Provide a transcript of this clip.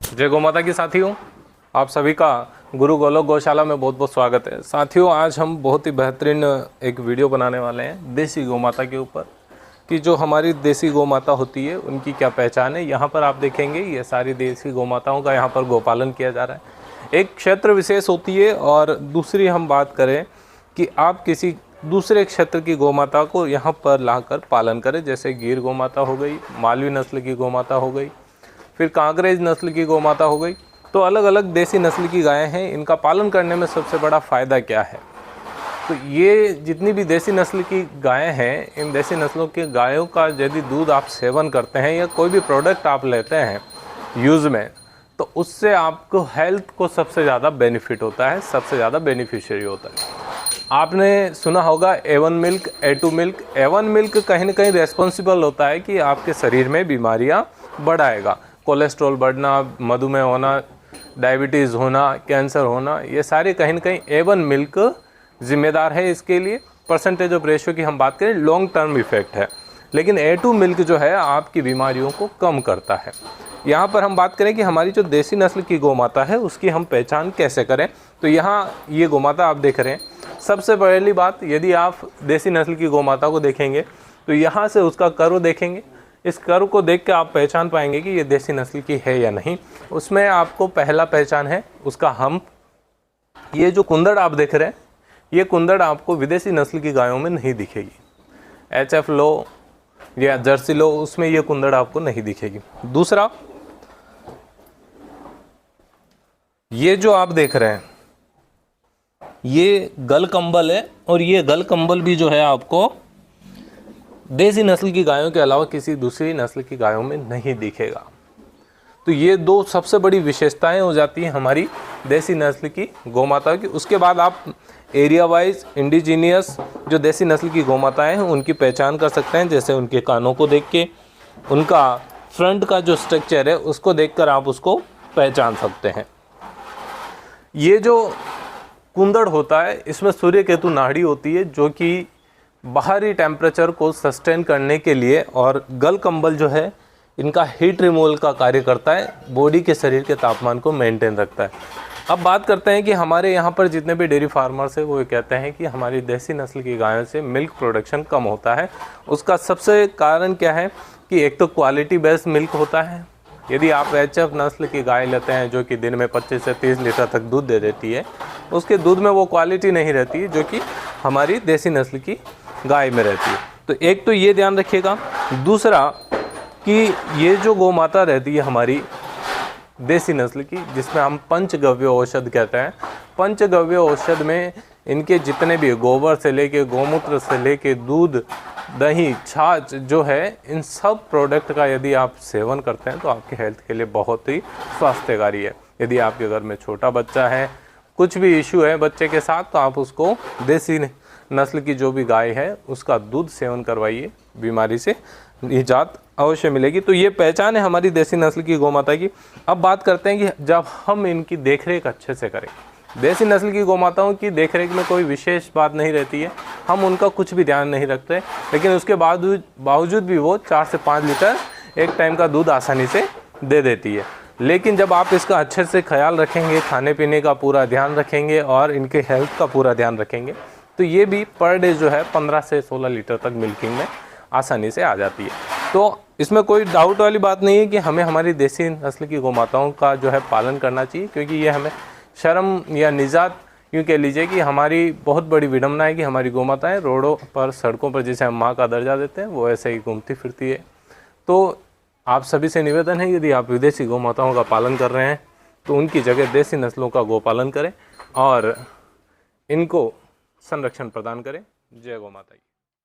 जय गौ माता की साथियों, आप सभी का गुरु गोलोक गौशाला में बहुत बहुत स्वागत है। साथियों, आज हम बहुत ही बेहतरीन एक वीडियो बनाने वाले हैं देसी गौ माता के ऊपर कि जो हमारी देसी गौ माता होती है उनकी क्या पहचान है। यहाँ पर आप देखेंगे ये सारी देसी गौ माताओं का यहाँ पर गोपालन किया जा रहा है। एक क्षेत्र विशेष होती है और दूसरी हम बात करें कि आप किसी दूसरे क्षेत्र की गौ माता को यहाँ पर लाकर पालन करें। जैसे गिर गौ माता हो गई, मालवी नस्ल की गौ माता हो गई, फिर कांकरेज नस्ल की गौ माता हो गई। तो अलग अलग देसी नस्ल की गायें हैं, इनका पालन करने में सबसे बड़ा फ़ायदा क्या है? तो ये जितनी भी देसी नस्ल की गायें हैं, इन देसी नस्लों की गायों का यदि दूध आप सेवन करते हैं या कोई भी प्रोडक्ट आप लेते हैं यूज़ में, तो उससे आपको हेल्थ को सबसे ज़्यादा बेनिफिट होता है, सबसे ज़्यादा बेनिफिशियरी होता है। आपने सुना होगा A1 milk, A2 milk. A1 milk कहीं ना कहीं रेस्पॉन्सिबल होता है कि आपके शरीर में बीमारियाँ बढ़ाएगा, कोलेस्ट्रॉल बढ़ना, मधुमेह होना, डायबिटीज़ होना, कैंसर होना, ये सारे कहीं ना कहीं A1 मिल्क जिम्मेदार है इसके लिए। परसेंटेज ऑफ रेशियो की हम बात करें, लॉन्ग टर्म इफेक्ट है। लेकिन A2 मिल्क जो है आपकी बीमारियों को कम करता है। यहाँ पर हम बात करें कि हमारी जो देसी नस्ल की गौ माता है उसकी हम पहचान कैसे करें। तो यहाँ ये गौ माता आप देख रहे हैं। सबसे पहली बात, यदि आप देसी नस्ल की गौ माता को देखेंगे तो यहाँ से उसका कर्व देखेंगे। इस कर्व को देख के आप पहचान पाएंगे कि ये देसी नस्ल की है या नहीं। उसमें आपको पहला पहचान है उसका हम्प। ये जो कुंदड़ आप देख रहे हैं, ये कुंदड़ आपको विदेशी नस्ल की गायों में नहीं दिखेगी। HF लो या जर्सी लो, उसमें ये कुंदड़ आपको नहीं दिखेगी। दूसरा, ये जो आप देख रहे हैं ये गल कंबल है, और ये गल कंबल भी जो है आपको देसी नस्ल की गायों के अलावा किसी दूसरी नस्ल की गायों में नहीं दिखेगा। तो ये दो सबसे बड़ी विशेषताएं हो जाती हैं हमारी देसी नस्ल की गौ माता की। उसके बाद आप एरिया वाइज इंडिजीनियस जो देसी नस्ल की गौ माताएं हैं उनकी पहचान कर सकते हैं। जैसे उनके कानों को देख के, उनका फ्रंट का जो स्ट्रक्चर है उसको देखकर आप उसको पहचान सकते हैं। ये जो कुंदड़ होता है इसमें सूर्य केतु नाड़ी होती है जो कि बाहरी टेम्परेचर को सस्टेन करने के लिए, और गल कंबल जो है इनका हीट रिमूवल का कार्य करता है, बॉडी के शरीर के तापमान को मेंटेन रखता है। अब बात करते हैं कि हमारे यहाँ पर जितने भी डेयरी फार्मर्स हैं वो कहते हैं कि हमारी देसी नस्ल की गायों से मिल्क प्रोडक्शन कम होता है। उसका सबसे कारण क्या है कि एक तो क्वालिटी बेस्ड मिल्क होता है। यदि आप HF नस्ल की गाय लेते हैं जो कि दिन में 25 से 30 लीटर तक दूध दे देती है, उसके दूध में वो क्वालिटी नहीं रहती है जो कि हमारी देसी नस्ल की गाय में रहती है। तो एक तो ये ध्यान रखिएगा। दूसरा कि ये जो गौ माता रहती है हमारी देसी नस्ल की, जिसमें हम पंचगव्य औषध कहते हैं, पंचगव्य औषध में इनके जितने भी गोबर से लेके, गोमूत्र से लेके, दूध, दही, छाछ जो है, इन सब प्रोडक्ट का यदि आप सेवन करते हैं तो आपके हेल्थ के लिए बहुत ही स्वास्थ्यकारी है। यदि आपके घर में छोटा बच्चा है, कुछ भी इशू है बच्चे के साथ, तो आप उसको देसी नस्ल की जो भी गाय है उसका दूध सेवन करवाइए, बीमारी से निजात अवश्य मिलेगी। तो ये पहचान है हमारी देसी नस्ल की गौ माता की। अब बात करते हैं कि जब हम इनकी देखरेख अच्छे से करें। देसी नस्ल की गौ माताओं की देखरेख में कोई विशेष बात नहीं रहती है, हम उनका कुछ भी ध्यान नहीं रखते, लेकिन उसके बावजूद भी वो 4 से 5 लीटर एक टाइम का दूध आसानी से दे देती है। लेकिन जब आप इसका अच्छे से ख्याल रखेंगे, खाने पीने का पूरा ध्यान रखेंगे और इनके हेल्थ का पूरा ध्यान रखेंगे, तो ये भी पर डे जो है 15 से 16 लीटर तक मिल्किंग में आसानी से आ जाती है। तो इसमें कोई डाउट वाली बात नहीं है कि हमें हमारी देसी नस्ल की गौ माताओं का जो है पालन करना चाहिए, क्योंकि ये हमें शर्म या निजात यूँ कह लीजिए कि हमारी बहुत बड़ी विडम्बना है कि हमारी गौ माताएँ रोडों पर, सड़कों पर जैसे हम माँ का दर्जा देते हैं वो ऐसे ही घूमती फिरती है। तो आप सभी से निवेदन है, यदि आप विदेशी गौ माताओं का पालन कर रहे हैं तो उनकी जगह देसी नस्लों का गौ पालन करें और इनको संरक्षण प्रदान करें। जय गौ माता की।